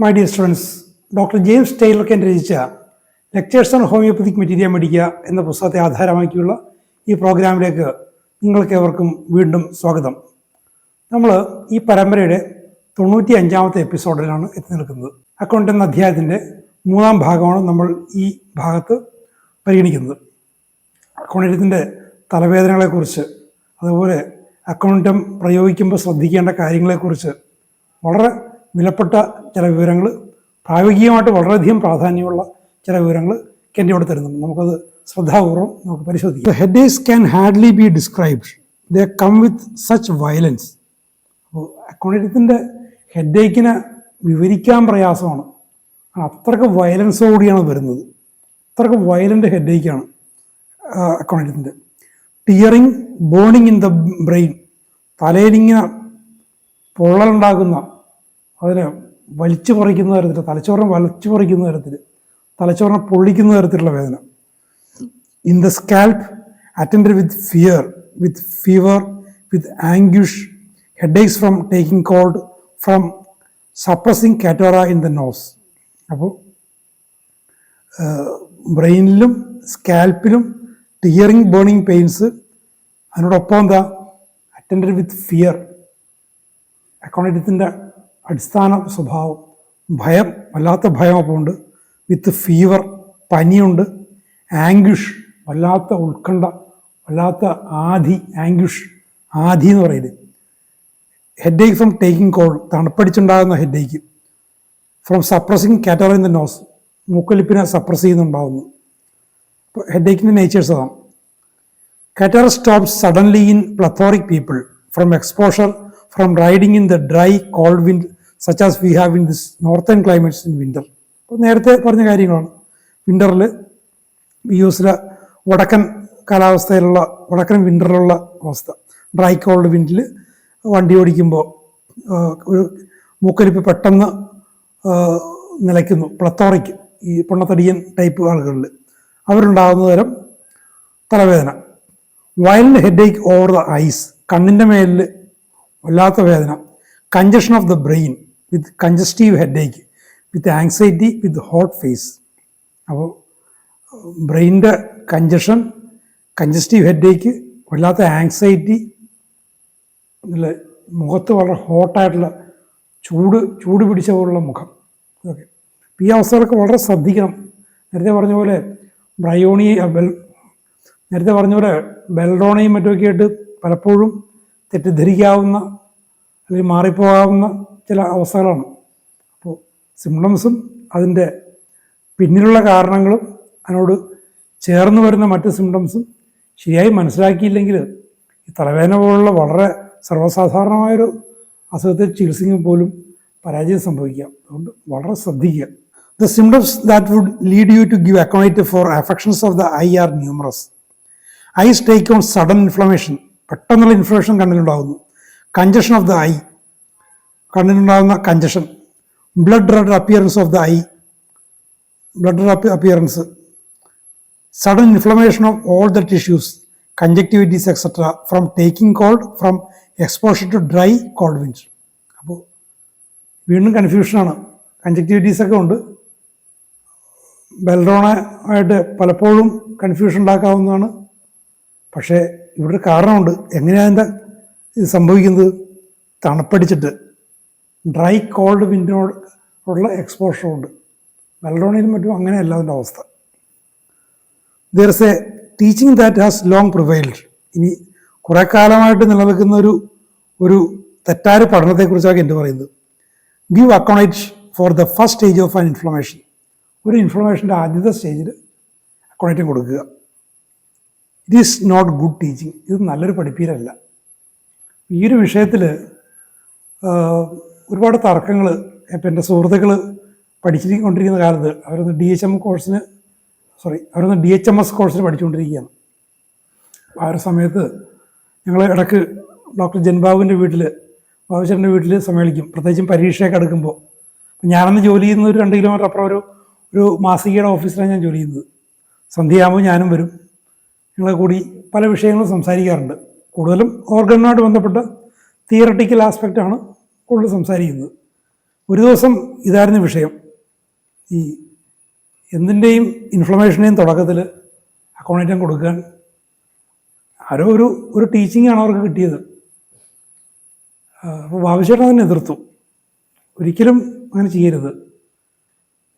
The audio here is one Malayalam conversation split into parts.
My dear students, doctor James Tyler Kent രചിച്ച lectures on homoeopathic materia medica എന്ന പുസ്തകത്തെ ആധാരമാക്കിയുള്ള ഈ പ്രോഗ്രാമിലേക്ക് നിങ്ങൾക്കേവർക്കും വീണ്ടും സ്വാഗതം. നമ്മൾ ഈ പരമ്പരയുടെ 95ാമത്തെ എപ്പിസോഡിലാണ് എത്തി നിൽക്കുന്നത്. അക്കൗണ്ട് എന്ന അധ്യായത്തിൻ്റെ 3ാം ഭാഗമാണ് നമ്മൾ ഈ ഭാഗത്ത് പരിഗണിക്കുന്നത്. അക്കൗണ്ടത്തിൻ്റെ തലവേദനകളെക്കുറിച്ച്, അതുപോലെ അക്കൗണ്ടം പ്രയോഗിക്കുമ്പോൾ ശ്രദ്ധിക്കേണ്ട കാര്യങ്ങളെക്കുറിച്ച് വളരെ വിലപ്പെട്ട ചില വിവരങ്ങൾ, പ്രായോഗികമായിട്ട് വളരെയധികം പ്രാധാന്യമുള്ള ചില വിവരങ്ങൾ കെൻ്റെയോട് തരുന്നുണ്ട്. നമുക്കത് ശ്രദ്ധാപൂർവം നമുക്ക് പരിശോധിക്കാം. Headaches can hardly be described, they come with such violence. അപ്പോൾ അക്കൗണ്ടത്തിൻ്റെ ഹെഡേക്കിനെ വിവരിക്കാൻ പ്രയാസമാണ്. അത്രയ്ക്ക് വയലൻസോടുകൂടിയാണ് വരുന്നത്. അത്രയ്ക്ക് വയലൻ്റ് ഹെഡേക്കാണ് അക്കൗണ്ടത്തിൻ്റെ. Tearing, burning in the brain, തലയിലിങ്ങനെ പൊള്ളലുണ്ടാക്കുന്ന, അതിനെ വലിച്ചു പറിക്കുന്ന തരത്തിൽ, തലച്ചോറിനെ വലിച്ചു പറിക്കുന്ന തരത്തിൽ, തലച്ചോറിനെ പൊള്ളിക്കുന്ന തരത്തിലുള്ള വേദന. In the scalp, attended with fear, with fever, with anguish, headaches from taking cold, from suppressing catarrh in the nose. അപ്പോൾ ബ്രെയിനിലും സ്കാൽപ്പിലും ടിയറിങ്, ബേണിങ് പെയിൻസ്, അതിനോടൊപ്പം എന്താ, അറ്റൻഡഡ് വിത്ത് ഫിയർ. അക്കൗണ്ടത്തിൻ്റെ അടിസ്ഥാന സ്വഭാവം ഭയം, വല്ലാത്ത ഭയം അപ്പോൾ ഉണ്ട്. വിത്ത് ഫീവർ, പനിയുണ്ട്. ആംഗ്വിഷ്, വല്ലാത്ത ഉത്കണ്ഠ, വല്ലാത്ത ആധി, ആംഗ്വിഷ്, ആധി എന്ന് പറയുന്നത്. ഹെഡേക്ക് ഫ്രം ടേക്കിംഗ് കോൾഡ്, തണുപ്പടിച്ചുണ്ടാകുന്ന headache. From suppressing catarrh in the nose, മൂക്കൊലിപ്പിനെ സപ്രസ് ചെയ്യുന്നുണ്ടാകുന്നു. അപ്പോൾ ഹെഡേക്കിൻ്റെ നേച്ചേഴ്സ് അതാണ്. Catarrh stops suddenly in plethoric people from exposure from riding in the dry cold wind such as we have in this northern climates in winter. അപ്പോൾ നേരത്തെ പറഞ്ഞ കാര്യങ്ങളാണ്. വിൻ്ററിൽ യുഎസിലെ വടക്കൻ കാലാവസ്ഥയിലുള്ള, വടക്കൻ വിൻ്ററിലുള്ള അവസ്ഥ. ഡ്രൈ കോൾഡ് വിൻഡിൽ വണ്ടി ഓടിക്കുമ്പോൾ ഒരു മൂക്കൊലിപ്പ് പെട്ടെന്ന് നിലയ്ക്കുന്നു. പ്ലത്തോറിക്, ഈ പൊണ്ണത്തടിയൻ ടൈപ്പ് ആളുകളിൽ അവരുണ്ടാകുന്ന തരം തലവേദന. Violent headache over the eyes, കണ്ണിൻ്റെ മേലിൽ വല്ലാത്ത വേദന. Congestion of the brain with congestive headache, with anxiety, with hot face. അപ്പോൾ ബ്രെയിനിൻ്റെ കഞ്ചഷൻ, കഞ്ചസ്റ്റീവ് ഹെഡേക്ക്, വല്ലാത്ത ആങ്സൈറ്റി, ഇതിൽ മുഖത്ത് വളരെ ഹോട്ടായിട്ടുള്ള ചൂട് പിടിച്ച പോലുള്ള മുഖം. ഇതൊക്കെ ഈ അവസ്ഥകളൊക്കെ വളരെ ശ്രദ്ധിക്കണം. നേരത്തെ പറഞ്ഞ പോലെ ബെൽറോണയും മറ്റുമൊക്കെ ആയിട്ട് പലപ്പോഴും തെറ്റിദ്ധരിക്കാവുന്ന അല്ലെങ്കിൽ മാറിപ്പോകാവുന്ന ചില അവസ്ഥകളാണ്. അപ്പോൾ സിംറ്റംസും അതിൻ്റെ പിന്നിലുള്ള കാരണങ്ങളും അതിനോട് ചേർന്ന് വരുന്ന മറ്റ് സിംറ്റംസും ശരിയായി മനസ്സിലാക്കിയില്ലെങ്കിൽ ഈ തലവേദന പോലുള്ള വളരെ സർവ്വസാധാരണമായൊരു അസുഖത്തെ ചികിത്സിക്കുമ്പോൾ പോലും പരാജയം സംഭവിക്കാം. അതുകൊണ്ട് വളരെ ശ്രദ്ധിക്കുക. The symptoms that would lead you to give account for affections of the eye are numerous. Eyes take on sudden inflammation, പെട്ടെന്നുള്ള ഇൻഫ്ലമേഷൻ കണ്ണിലുണ്ടാകുന്നു. കഞ്ചഷൻ ഓഫ് ദ ഐ, കണ്ണിലുണ്ടാകുന്ന congestion. Blood red appearance of the eye, blood red appearance. Sudden inflammation of all the tissues, conjunctivitis etcetera, from taking cold, from exposure to dry cold winds. അപ്പോൾ വീണ്ടും കൺഫ്യൂഷനാണ്. കഞ്ചക്ടിവിറ്റീസൊക്കെ ഉണ്ട്. ബെൽറോണ ആയിട്ട് പലപ്പോഴും കൺഫ്യൂഷൻ ഉണ്ടാക്കാവുന്നതാണ്. പക്ഷേ ഇവിടെ ഒരു കാരണമുണ്ട്. എങ്ങനെയാണ് എന്താ ഇത് സംഭവിക്കുന്നത്? തണുപ്പടിച്ചിട്ട് ഡ്രൈ കോൾഡ് വിൻഡിനോട് ഉള്ള എക്സ്പോഷറുണ്ട്. ബെൽറോണയിലും മറ്റും അങ്ങനെയല്ല അതിൻ്റെ അവസ്ഥ. There is a teaching that has long prevailed. ഇനി കുറേ കാലമായിട്ട് നിലനിൽക്കുന്ന ഒരു തെറ്റായ പഠനത്തെക്കുറിച്ചാണ് എൻ്റെ പറയുന്നത്. Give account for the first stage of an inflammation. ഒരു ഇൻഫ്ലമേഷൻ്റെ ആദ്യത്തെ സ്റ്റേജിൽ അക്കൗണ്ട് കൊടുക്കുക. It is not good teaching. ഇത് നല്ലൊരു പഠിപ്പീരല്ല. ഈ ഒരു വിഷയത്തിൽ ഒരുപാട് തർക്കങ്ങൾ. ഇപ്പം എൻ്റെ സുഹൃത്തുക്കൾ പഠിച്ചുകൊണ്ടിരിക്കുന്ന കാലത്ത് അവരൊന്ന് DHMS കോഴ്സിന് പഠിച്ചുകൊണ്ടിരിക്കുകയാണ്. ആ ഒരു സമയത്ത് ഞങ്ങൾ ഇടയ്ക്ക് ഡോക്ടർ ജൻബാബുവിൻ്റെ വീട്ടിൽ, ബാബുചേട്ടൻ്റെ വീട്ടിൽ സമ്മേളിക്കും. പ്രത്യേകിച്ചും പരീക്ഷയൊക്കെ എടുക്കുമ്പോൾ. ഞാനന്ന് ജോലി ചെയ്യുന്ന ഒരു 2 കിലോമീറ്റർ അപ്പുറം ഒരു മാസികയുടെ ഓഫീസിലാണ് ഞാൻ ജോലി ചെയ്യുന്നത്. സന്ധ്യയാകുമ്പോൾ ഞാനും വരും. ഞങ്ങളെ കൂടി പല വിഷയങ്ങളും സംസാരിക്കാറുണ്ട്. കൂടുതലും ഓർഗനുമായിട്ട് ബന്ധപ്പെട്ട തിയറട്ടിക്കൽ ആസ്പെക്റ്റാണ് കൂടുതൽ സംസാരിക്കുന്നത്. ഒരു ദിവസം ഇതായിരുന്നു വിഷയം. ഈ എന്തിൻ്റെയും ഇൻഫ്ലമേഷൻ്റെയും തുടക്കത്തിൽ അക്കോണൈറ്റം കൊടുക്കാൻ ആരോ ഒരു ടീച്ചിങ്ങാണ് അവർക്ക് കിട്ടിയത്. അപ്പോൾ ബാബുചേട്ടൻ അതിനെ എതിർത്തു. ഒരിക്കലും അങ്ങനെ ചെയ്യരുത്.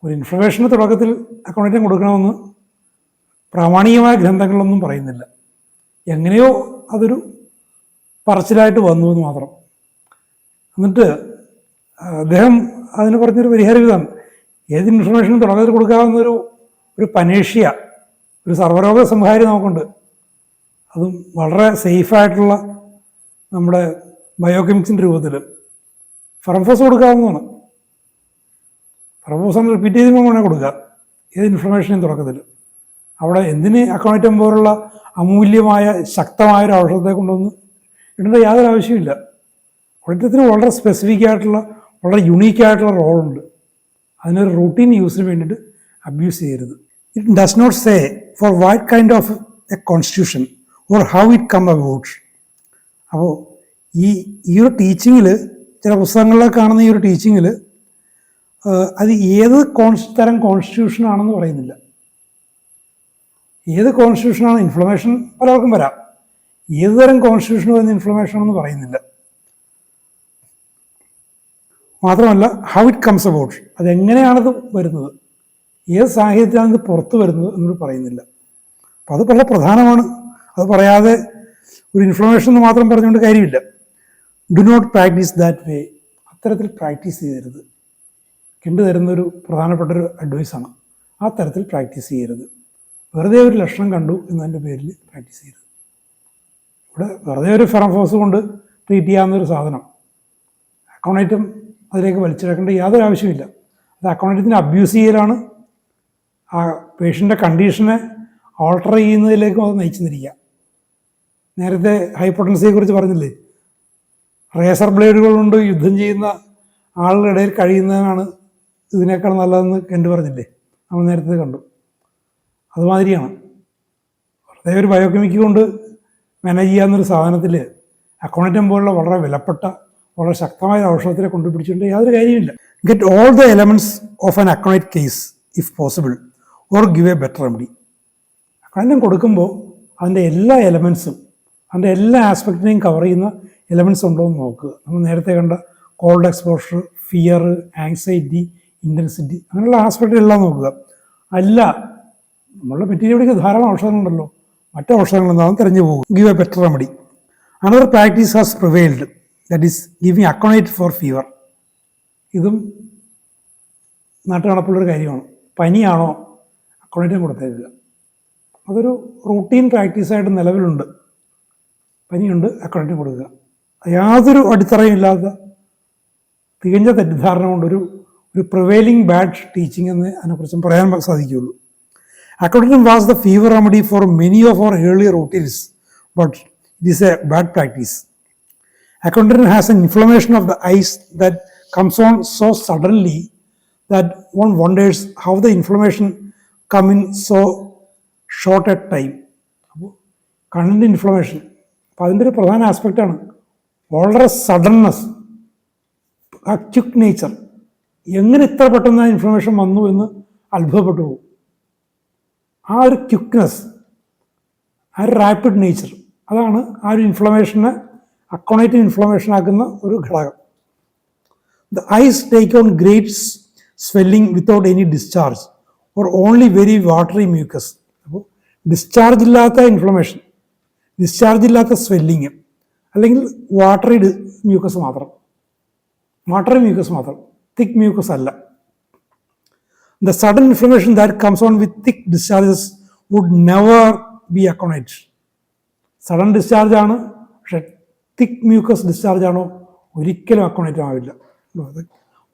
ഒരു ഇൻഫ്ലമേഷൻ്റെ തുടക്കത്തിൽ അക്കോണൈറ്റം കൊടുക്കണമെന്ന് പ്രാമാണികമായ ഗ്രന്ഥങ്ങളിലൊന്നും പറയുന്നില്ല. എങ്ങനെയോ അതൊരു പറച്ചിലായിട്ട് വന്നു എന്ന് മാത്രം. എന്നിട്ട് അദ്ദേഹം അതിന് പറഞ്ഞൊരു പരിഹാരം ഇതാണ്: ഏത് ഇൻഫർമേഷനും തുടക്കത്തിൽ കൊടുക്കാവുന്നൊരു പനേഷ്യ, ഒരു സർവ്വരോഗ സംഹാരി നമുക്കുണ്ട്. അതും വളരെ സേഫായിട്ടുള്ള നമ്മുടെ ബയോകെമിക്സിൻ്റെ രൂപത്തിൽ ഫെറംഫോസ് കൊടുക്കാവുന്നതാണ്. ഫെറംഫോസ് റിപ്പീറ്റ് ചെയ്ത് വേണേൽ കൊടുക്കുക ഏത് ഇൻഫർമേഷനും തുടക്കത്തിൽ. അവിടെ എന്തിന് അക്കോണൈറ്റം പോലുള്ള അമൂല്യമായ ശക്തമായൊരു ഔഷധത്തെ കൊണ്ടൊന്ന് ഇടേണ്ട യാതൊരു ആവശ്യമില്ല. അക്കോണൈറ്റത്തിന് വളരെ സ്പെസിഫിക് ആയിട്ടുള്ള, വളരെ യുണീക്കായിട്ടുള്ള റോളുണ്ട്. അതിനൊരു റൂട്ടീൻ യൂസിന് വേണ്ടിയിട്ട് അബ്യൂസ് ചെയ്യരുത്. It does not say for what kind of a constitution or how it come about. അപ്പോൾ ഈ ഒരു ടീച്ചിങ്ങിൽ, ചില പുസ്തകങ്ങളിലൊക്കെ കാണുന്ന ഈ ഒരു ടീച്ചിങ്ങിൽ അത് ഏത് തരം കോൺസ്റ്റിറ്റ്യൂഷനാണെന്ന് പറയുന്നില്ല. ഏത് കോൺസ്റ്റിറ്റ്യൂഷനാണ് ഇൻഫ്ലമേഷൻ പലർക്കും വരാം. ഏത് തരം കോൺസ്റ്റിറ്റ്യൂഷൻ വരുന്ന ഇൻഫ്ലമേഷൻ ആണെന്ന് പറയുന്നില്ല. മാത്രമല്ല ഹൗ ഇറ്റ് കംസ് അബൌട്ട്, അതെങ്ങനെയാണത് വരുന്നത്, ഏത് സാഹചര്യത്തിലാണ് ഇത് പുറത്തു വരുന്നത് എന്നോട് പറയുന്നില്ല. അപ്പം അത് വളരെ പ്രധാനമാണ്. അത് പറയാതെ ഒരു ഇൻഫ്ലമേഷൻ എന്ന് മാത്രം പറഞ്ഞുകൊണ്ട് കാര്യമില്ല. Do not practice that way. അത്തരത്തിൽ പ്രാക്ടീസ് ചെയ്യരുത്. കിണ്ടു തരുന്നൊരു പ്രധാനപ്പെട്ടൊരു അഡ്വൈസാണ്. ആ തരത്തിൽ പ്രാക്ടീസ് ചെയ്യരുത്. വെറുതെ ഒരു ലക്ഷണം കണ്ടു എന്നതിൻ്റെ പേരിൽ പ്രാക്ടീസ് ചെയ്യരുത്. ഇവിടെ വെറുതെ ഒരു ഫെറംഫോസ് കൊണ്ട് ട്രീറ്റ് ചെയ്യാവുന്നൊരു സാധനം അക്കോണൈറ്റം അതിലേക്ക് വലിച്ചിഴക്കേണ്ട യാതൊരു ആവശ്യമില്ല. അത് അക്കോണൈറ്റത്തിന് അബ്യൂസ് ചെയ്യലാണ്. ആ പേഷ്യൻ്റെ കണ്ടീഷനെ ഓൾട്ടർ ചെയ്യുന്നതിലേക്കും അത് നയിച്ചെന്നിരിക്കുക. നേരത്തെ ഹൈപ്പോട്ടൻസിയെക്കുറിച്ച് പറഞ്ഞില്ലേ, റേസർ ബ്ലേഡുകൾ കൊണ്ട് യുദ്ധം ചെയ്യുന്ന ആളുടെ ഇടയിൽ കഴിയുന്നതിനാണ് ഇതിനേക്കാൾ നല്ലതെന്ന് കണ്ടു പറഞ്ഞില്ലേ, നമ്മൾ നേരത്തെ കണ്ടു. അതുമാതിരിയാണ് വെറുതെ ഒരു ബയോകെമിക്ക് കൊണ്ട് മാനേജ് ചെയ്യാവുന്നൊരു സാധനത്തിൽ അക്കോണൈറ്റം പോലുള്ള വളരെ വിലപ്പെട്ട, വളരെ ശക്തമായ ഔഷധത്തിനെ കൊണ്ടുപിടിച്ചുകൊണ്ട് യാതൊരു കാര്യമില്ല. Get all the elements of an aconite case if possible or give a better remedy. Aconitum കൊടുക്കുമ്പോൾ അതിൻ്റെ എല്ലാ എലമെൻറ്റ്സും, അതിൻ്റെ എല്ലാ ആസ്പെക്റ്റിനെയും കവർ ചെയ്യുന്ന എലമെൻറ്റ്സ് ഉണ്ടോ എന്ന് നോക്കുക. നമ്മൾ നേരത്തെ കണ്ട cold exposure, fear, anxiety, intensity, അങ്ങനെയുള്ള ആസ്പെക്റ്റിലെല്ലാം നോക്കുക. അല്ല, നമ്മളുടെ മെറ്റീരിയലിലേക്ക് ധാരാളം ഔഷധങ്ങളുണ്ടല്ലോ, മറ്റു ഔഷധങ്ങളെന്താണെന്ന് തിരഞ്ഞു പോകും. Give a better remedy. Another practice has prevailed, that is giving aconite for fever. ഇതും നാട്ടുനടപ്പുള്ളൊരു കാര്യമാണ്. പനിയാണോ, അക്കോണൈറ്റം കൊടുത്തേക്കുക. അതൊരു റൂട്ടീൻ പ്രാക്ടീസായിട്ട് നിലവിലുണ്ട്. പനിയുണ്ട്, അക്കോണൈറ്റം കൊടുക്കുക. യാതൊരു അടിത്തറയും ഇല്ലാത്ത തികഞ്ഞ തെറ്റിദ്ധാരണ കൊണ്ടൊരു പ്രിവെയിലിംഗ് ബാഡ് ടീച്ചിങ് എന്ന് അതിനെക്കുറിച്ചും പറയാൻ സാധിക്കുകയുള്ളൂ. According was the fever remedy for many of our earlier routines, but it is a bad practice. According has an inflammation of the eyes that comes on so suddenly that one wonders how the inflammation come in so short a time. അപ്പോൾ കണ്ണിൻ്റെ ഇൻഫ്ലമേഷൻ, അപ്പോൾ അതിൻ്റെ ഒരു പ്രധാന ആസ്പെക്റ്റാണ് വളരെ സഡൻനെസ്, ആ ക്വിക്ക് നേച്ചർ. എങ്ങനെ ഇത്ര പെട്ടെന്ന് ആ ഇൻഫ്ലമേഷൻ വന്നു എന്ന് അത്ഭുതപ്പെട്ടു പോകും. ആ ഒരു ക്വിക്നെസ്, ആ ഒരു റാപ്പിഡ് നേച്ചർ, അതാണ് ആ ഒരു ഇൻഫ്ലമേഷനെ അക്കോണൈറ്റ് ഇൻഫ്ലമേഷൻ ആക്കുന്ന ഒരു ഘടകം. The eyes take on great swelling without any discharge or only very watery mucus. അപ്പോൾ ഡിസ്ചാർജ് ഇല്ലാത്ത ഇൻഫ്ലമേഷൻ, ഡിസ്ചാർജ് ഇല്ലാത്ത സ്വെല്ലിങ്, അല്ലെങ്കിൽ വാട്ടറി മ്യൂക്കസ് മാത്രം, വാട്ടറി മ്യൂക്കസ് മാത്രം, തിക്ക് മ്യൂക്കസ് അല്ല. The sudden inflammation that comes on with thick discharges would never be aconite. Sudden discharge ആണ്, പക്ഷെ തിക്ക് മ്യൂക്കസ് ഡിസ്ചാർജ് ആണോ, ഒരിക്കലും അക്കോണൈറ്റ് ആവില്ല. അത്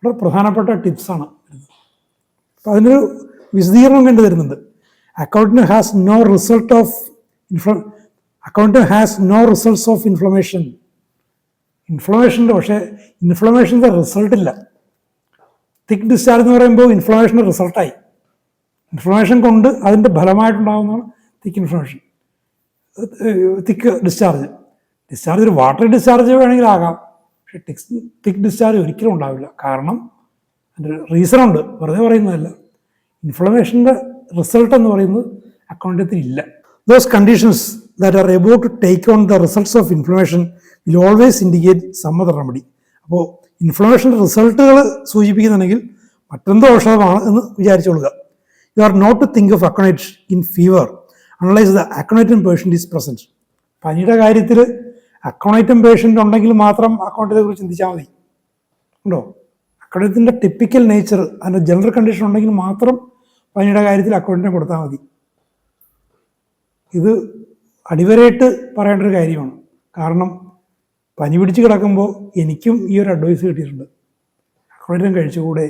വളരെ പ്രധാനപ്പെട്ട ടിപ്സാണ്. അപ്പം അതിനൊരു വിശദീകരണം കണ്ടു തരുന്നുണ്ട്. Accountant has no results of inflammation. ഇൻഫ്ലമേഷൻ്റെ, പക്ഷേ ഇൻഫ്ലമേഷൻ്റെ റിസൾട്ട് ഇല്ല. തിക്ക് ഡിസ്ചാർജ് എന്ന് പറയുമ്പോൾ ഇൻഫ്ലമേഷൻ്റെ റിസൾട്ടായി. ഇൻഫ്ലമേഷൻ കൊണ്ട് അതിൻ്റെ ഫലമായിട്ടുണ്ടാകുന്നതാണ് തിക്ക് ഇൻഫ്ലമേഷൻ, തിക്ക് ഡിസ്ചാർജ്. ഡിസ്ചാർജ് ഒരു വാട്ടർ ഡിസ്ചാർജ് വേണമെങ്കിൽ ആകാം, പക്ഷേ തിക്ക് ഡിസ്ചാർജ് ഒരിക്കലും ഉണ്ടാവില്ല. കാരണം അതിൻ്റെ റീസണുണ്ട്, വെറുതെ പറയുന്നതല്ല. ഇൻഫ്ലമേഷൻ്റെ റിസൾട്ട് എന്ന് പറയുന്നത് അക്കൗണ്ടത്തിൽ ഇല്ല. Those conditions that are about to take on the results of inflammation will always indicate some other remedy. അപ്പോൾ ഇൻഫ്ലമേഷൻ്റെ റിസൾട്ടുകൾ സൂചിപ്പിക്കുന്നുണ്ടെങ്കിൽ മറ്റെന്തോ ഔഷധമാണ് എന്ന് വിചാരിച്ചോളുക. You are not to think of aconite in fever unless the aconitum patient is present. പനിയുടെ കാര്യത്തിൽ അക്കോണൈറ്റം പേഷ്യൻ്റ് ഉണ്ടെങ്കിൽ മാത്രം അക്കോണൈറ്റത്തെ കുറിച്ച് ചിന്തിച്ചാൽ മതി. ഉണ്ടോ? അക്കോണൈറ്റത്തിൻ്റെ ടിപ്പിക്കൽ നേച്ചർ, അതിൻ്റെ ജനറൽ കണ്ടീഷൻ ഉണ്ടെങ്കിൽ മാത്രം പനിയുടെ കാര്യത്തിൽ അക്കോണൈറ്റം കൊടുത്താൽ മതി. ഇത് അടിവരയിട്ട് പറയേണ്ട ഒരു കാര്യമാണ്. കാരണം പനി പിടിച്ച് കിടക്കുമ്പോൾ എനിക്കും ഈ ഒരു അഡ്വൈസ് കിട്ടിയിട്ടുണ്ട്, അക്കോണൈറ്റം കഴിച്ചുകൂടെ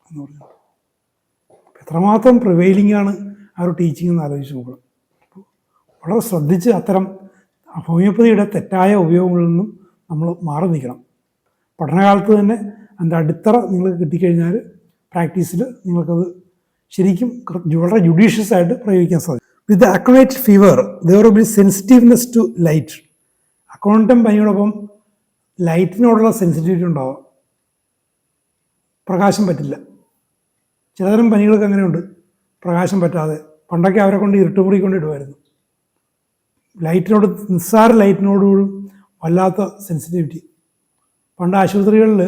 എന്ന് പറഞ്ഞു. എത്രമാത്രം പ്രിവെയിലിംഗ് ആണ് ആ ഒരു ടീച്ചിങ് എന്ന് ആലോചിച്ച് നോക്കണം. വളരെ ശ്രദ്ധിച്ച് അത്തരം ഹോമിയോപ്പതിയുടെ തെറ്റായ ഉപയോഗങ്ങളിൽ നിന്നും നമ്മൾ മാറി നിൽക്കണം. പഠനകാലത്ത് തന്നെ അതിൻ്റെ അടിത്തറ നിങ്ങൾക്ക് കിട്ടിക്കഴിഞ്ഞാൽ പ്രാക്ടീസിൽ നിങ്ങൾക്കത് ശരിക്കും വളരെ ജുഡീഷ്യസ് ആയിട്ട് പ്രയോഗിക്കാൻ സാധിക്കും. With the aconite fever there will be sensitiveness to light. Aconitum പനിയോടൊപ്പം ലൈറ്റിനോടുള്ള സെൻസിറ്റിവിറ്റി ഉണ്ടാവാം. പ്രകാശം പറ്റില്ല. ചിലതരം പനികൾക്ക് അങ്ങനെയുണ്ട്, പ്രകാശം പറ്റാതെ. പണ്ടൊക്കെ അവരെ കൊണ്ട് ഇരുട്ടുമുറി കൊണ്ട് ഇടുമായിരുന്നു. ലൈറ്റിനോട്, നിസ്സാര ലൈറ്റിനോടുകൂടും വല്ലാത്ത സെൻസിറ്റിവിറ്റി. പണ്ട് ആശുപത്രികളിൽ,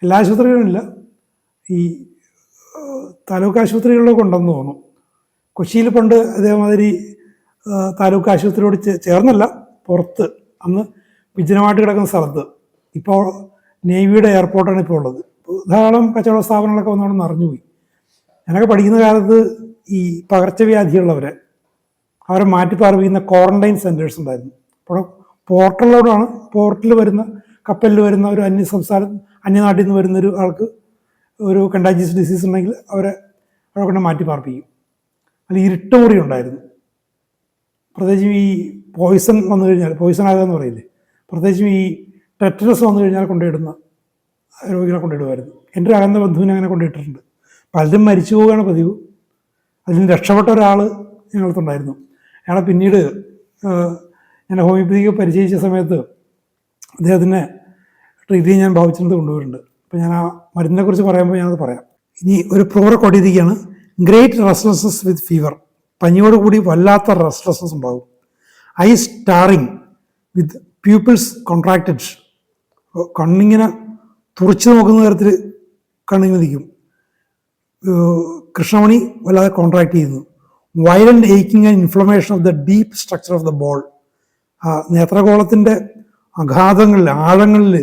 എല്ലാ ആശുപത്രികളിലില്ല, ഈ താലൂക്ക് ആശുപത്രികളിലൊക്കെ ഉണ്ടെന്ന് തോന്നുന്നു. കൊച്ചിയിൽ പണ്ട് അതേമാതിരി താലൂക്ക് ആശുപത്രിയോട് ചേർന്നല്ല, പുറത്ത്, അന്ന് വിജനമായിട്ട് കിടക്കുന്ന സ്ഥലത്ത്, ഇപ്പോൾ നേവിയുടെ എയർപോർട്ടാണ് ഇപ്പോൾ ഉള്ളത്. ധാരാളം കച്ചവട സ്ഥാപനങ്ങളൊക്കെ വന്നവിടെ നിറഞ്ഞുപോയി. ഞാനൊക്കെ പഠിക്കുന്ന കാലത്ത് ഈ പകർച്ചവ്യാധികളുള്ളവരെ അവരെ മാറ്റിപ്പാർപ്പിക്കുന്ന ക്വാറന്റൈൻ സെൻറ്റേഴ്സ് ഉണ്ടായിരുന്നു. അപ്പോൾ പോർട്ടലിലോടാണ്, പോർട്ടിൽ വരുന്ന, കപ്പലിൽ വരുന്ന ഒരു അന്യനാട്ടിൽ നിന്ന് വരുന്നൊരു ആൾക്ക് ഒരു കണ്ടാജിയസ് ഡിസീസ് ഉണ്ടെങ്കിൽ അവരെ കൊണ്ട് മാറ്റിപ്പാർപ്പിക്കും. അതിൽ ഇരുട്ടുമുറി ഉണ്ടായിരുന്നു. പ്രത്യേകിച്ചും ഈ പോയിസൺ വന്നു കഴിഞ്ഞാൽ, പോയിസൺ ആകാന്ന് പറയില്ലേ, പ്രത്യേകിച്ചും ഈ ടെറ്റനസ് വന്നു കഴിഞ്ഞാൽ കൊണ്ടിടുന്ന രോഗികളെ കൊണ്ടിടുമായിരുന്നു. എൻ്റെ ഒരു അകന്ന ബന്ധുവിനെ അങ്ങനെ കൊണ്ടിട്ടിട്ടുണ്ട്. പലരും മരിച്ചു പോവുകയാണ് പതിവ്. അതിൽ രക്ഷപ്പെട്ട ഒരാൾ ഞങ്ങൾക്കുണ്ടായിരുന്നു. അയാളെ പിന്നീട് ഞാൻ ഹോമിയോപ്പതിക്ക് പരിചയിച്ച സമയത്ത് അദ്ദേഹത്തിനെ ട്രീറ്റ് ചെയ്യാൻ ഞാൻ ഭാവിച്ചിരുന്നത് കൊണ്ടുവരുന്നുണ്ട്. അപ്പോൾ ഞാൻ ആ മരുന്നിനെ കുറിച്ച് പറയുമ്പോൾ ഞാനത് പറയാം. ഇനി ഒരു പ്രോഗ്ര കൊണ്ടിരിക്കുകയാണ്. Great restlessness with fever. പനിയോടുകൂടി വല്ലാത്ത റെസ്റ്റ്ലെസ്നെസ് ഉണ്ടാകും. Eye staring with pupils contracted. കണ്ണിങ്ങനെ തുറച്ചു നോക്കുന്ന തരത്തിൽ കണ്ണിങ്ങനെ നിൽക്കും. കൃഷ്ണമണി വല്ലാതെ കോൺട്രാക്ട് ചെയ്യുന്നു. വയലന്റ് ഏക്കിങ് and inflammation of the deep structure of the ball. നേത്രഗോളത്തിൻ്റെ അഗാധങ്ങളിൽ, ആഴങ്ങളിൽ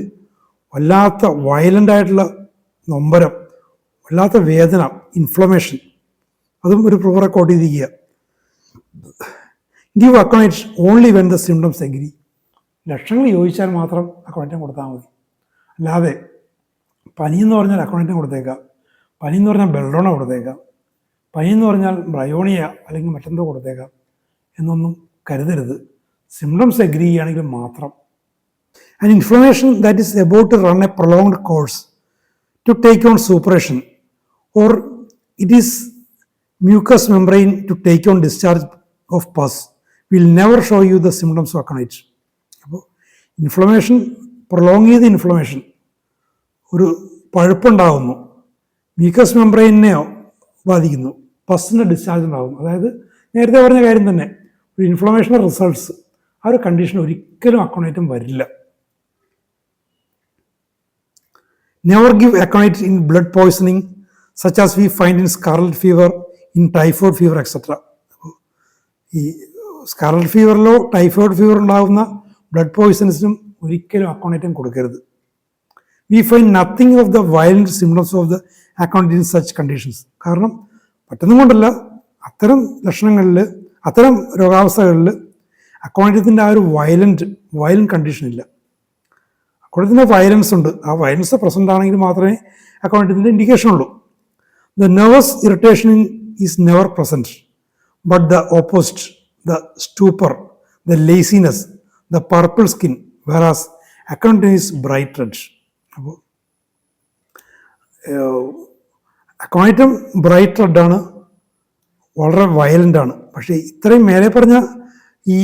വല്ലാത്ത വയലൻ്റ് ആയിട്ടുള്ള നൊമ്പരം, വല്ലാത്ത വേദന, ഇൻഫ്ലമേഷൻ, അതും ഒരു പ്രൂഫ് റെക്കോർഡ് ചെയ്തിരിക്കുക. Give aconite only when the symptoms agree. ലക്ഷണങ്ങൾ യോജിച്ചാൽ മാത്രം അക്കോണൈറ്റം കൊടുത്താൽ മതി. അല്ലാതെ പനി എന്ന് പറഞ്ഞാൽ അക്കോണൈറ്റം കൊടുത്തേക്കാം, പനി എന്ന് പറഞ്ഞാൽ ബെൽഡോണ കൊടുത്തേക്കാം, പനി എന്ന് പറഞ്ഞാൽ ബ്രയോണിയ അല്ലെങ്കിൽ മറ്റെന്തോ കൊടുത്തേക്കാം എന്നൊന്നും കരുതരുത്. സിംറ്റംസ് എഗ്രി ചെയ്യുകയാണെങ്കിൽ മാത്രം. An inflammation that is about to run a prolonged course to take on suppuration, or it is mucous membrane to take on discharge of pus, will never show you the symptoms of aconite. അപ്പോൾ ഇൻഫ്ലമേഷൻ, പ്രൊലോങ് ചെയ്ത ഇൻഫ്ലമേഷൻ, ഒരു പഴുപ്പുണ്ടാകുന്നു, മ്യൂക്കസ് മെംബ്രെയിനെയോ ബാധിക്കുന്നു, പസ്സിൻ്റെ ഡിസ്ചാർജ് ഉണ്ടാകുന്നു. അതായത് നേരത്തെ പറഞ്ഞ കാര്യം തന്നെ, ഒരു ഇൻഫ്ലമേഷൻ്റെ റിസൾട്ട്സ്, ആ ഒരു കണ്ടീഷൻ ഒരിക്കലും അക്കോണൈറ്റം വരില്ല. Never give aconite in blood poisoning such as we find in scarlet fever, in typhoid fever, etc. ഈ സ്കാർലറ്റ് ഫീവറിലോ ടൈഫോയിഡ് ഫീവർ ഉണ്ടാകുന്ന ബ്ലഡ് പോയ്സൺസിനും ഒരിക്കലും അക്കോണൈറ്റം കൊടുക്കരുത്. We find nothing of the violent symptoms of the aconite in such conditions. കാരണം പറ്റുന്നത് കൊണ്ടല്ല, അത്തരം ലക്ഷണങ്ങളിൽ, അത്തരം രോഗാവസ്ഥകളിൽ അക്കോണൈറ്റത്തിൻ്റെ ആ ഒരു വയലന്റ് കണ്ടീഷൻ ഇല്ല. അക്കോണൈറ്റത്തിൻ്റെ വയലൻസ് ഉണ്ട്. ആ വയലൻസ് പ്രസൻ്റ് ആണെങ്കിൽ മാത്രമേ അക്കോണൈറ്റത്തിൻ്റെ ഇൻഡിക്കേഷൻ ഉള്ളൂ. The nervous irritation is never present, but the opposite, the stupor, the laziness, the purple skin, whereas aconitum is bright red. അപ്പോൾ അക്കോണൈറ്റം ബ്രൈറ്റ് റെഡാണ്, വളരെ വയലൻ്റ് ആണ്. പക്ഷേ ഇത്രയും മേലെ പറഞ്ഞ ഈ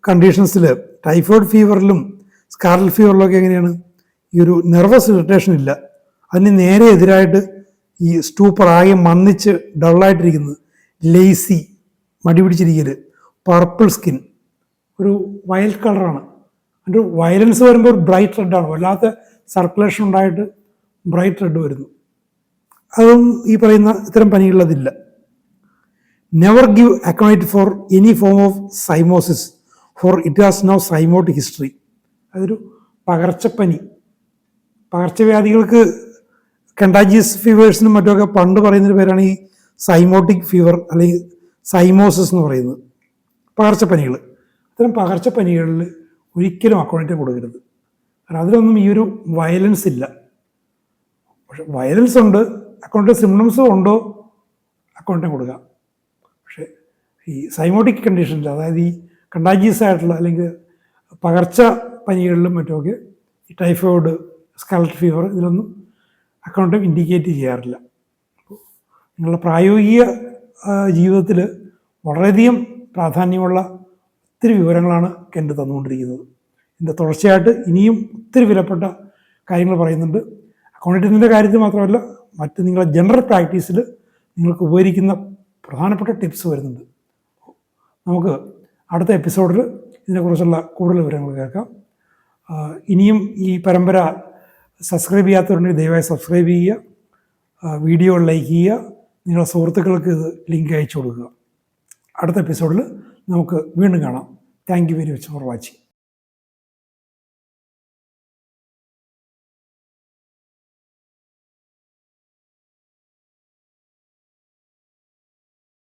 കണ്ടീഷൻസിൽ, ടൈഫോയിഡ് ഫീവറിലും സ്കാർലറ്റ് ഫീവറിലൊക്കെ എങ്ങനെയാണ്, ഈ ഒരു നെർവസ് ഇറിറ്റേഷൻ ഇല്ല. അതിന് നേരെ എതിരായിട്ട് ഈ സ്റ്റൂപ്പർ ആകെ മന്നിച്ച് ഡള്ളായിട്ടിരിക്കുന്നത്, ലേസി, മടി പിടിച്ചിരിക്കൽ, പർപ്പിൾ സ്കിൻ, ഒരു വയലറ്റ് കളറാണ്. അതിൻ്റെ വയലൻസ് വരുമ്പോൾ ഒരു ബ്രൈറ്റ് റെഡാണ്, വല്ലാത്ത സർക്കുലേഷൻ ഉണ്ടായിട്ട് ബ്രൈറ്റ് റെഡ് വരുന്നു. അതും ഈ പറയുന്ന ഇത്തരം പനികളിലതില്ല. Never give account for any form of zymosis for it has no zymotic history. അതൊരു പകർച്ചപ്പനി. പകർച്ചവ്യാധികൾക്ക് കണ്ടാജിയസ് ഫീവേഴ്സിനും മറ്റുമൊക്കെ പണ്ട് പറയുന്നൊരു പേരാണ് ഈ സൈമോട്ടിക് ഫീവർ അല്ലെങ്കിൽ സൈമോസിസ് എന്ന് പറയുന്നത്. പകർച്ചപ്പനികൾ, ഇത്തരം പകർച്ചപ്പനികളിൽ ഒരിക്കലും അക്കൗണ്ടിനെ കൊടുക്കരുത്. കാരണം അതിലൊന്നും ഈ ഒരു വയലൻസ് ഇല്ല. പക്ഷെ വയലൻസ് ഉണ്ട്, അക്കൗണ്ടിൻ്റെ സിംറ്റംസും ഉണ്ടോ, അക്കൗണ്ടിനെ കൊടുക്കാം. പക്ഷേ ഈ സൈമോട്ടിക് കണ്ടീഷൻസ്, അതായത് ഈ കണ്ടാജിയസ് ആയിട്ടുള്ള അല്ലെങ്കിൽ പകർച്ച പനികളിലും മറ്റുമൊക്കെ ഈ ടൈഫോയിഡ്, സ്കാലറ്റ് ഫീവർ, ഇതിലൊന്നും അക്കൗണ്ട് ഇൻഡിക്കേറ്റ് ചെയ്യാറില്ല. അപ്പോൾ നിങ്ങളുടെ പ്രായോഗിക ജീവിതത്തിൽ വളരെയധികം പ്രാധാന്യമുള്ള ഒത്തിരി വിവരങ്ങളാണ് കെൻഡ് തന്നുകൊണ്ടിരിക്കുന്നത്. ഇതിൻ്റെ തുടർച്ചയായിട്ട് ഇനിയും ഒത്തിരി വിലപ്പെട്ട കാര്യങ്ങൾ പറയുന്നുണ്ട്. അക്കൗണ്ടൻറ്റിൻ്റെ കാര്യത്തിൽ മാത്രമല്ല, മറ്റ് നിങ്ങളുടെ ജനറൽ പ്രാക്ടീസിൽ നിങ്ങൾക്ക് ഉപകരിക്കുന്ന പ്രധാനപ്പെട്ട ടിപ്സ് വരുന്നുണ്ട്. നമുക്ക് അടുത്ത എപ്പിസോഡിൽ ഇതിനെക്കുറിച്ചുള്ള കൂടുതൽ വിവരങ്ങൾ കേൾക്കാം. ഇനിയും ഈ പരമ്പര സബ്സ്ക്രൈബ് ചെയ്യാത്തവരുണ്ടെങ്കിൽ ദയവായി സബ്സ്ക്രൈബ് ചെയ്യുക, വീഡിയോ ലൈക്ക് ചെയ്യുക, നിങ്ങളുടെ സുഹൃത്തുക്കൾക്ക് ഇത് ലിങ്ക് അയച്ചു കൊടുക്കുക. അടുത്ത എപ്പിസോഡിൽ നമുക്ക് വീണ്ടും കാണാം. Thank you very much for watching.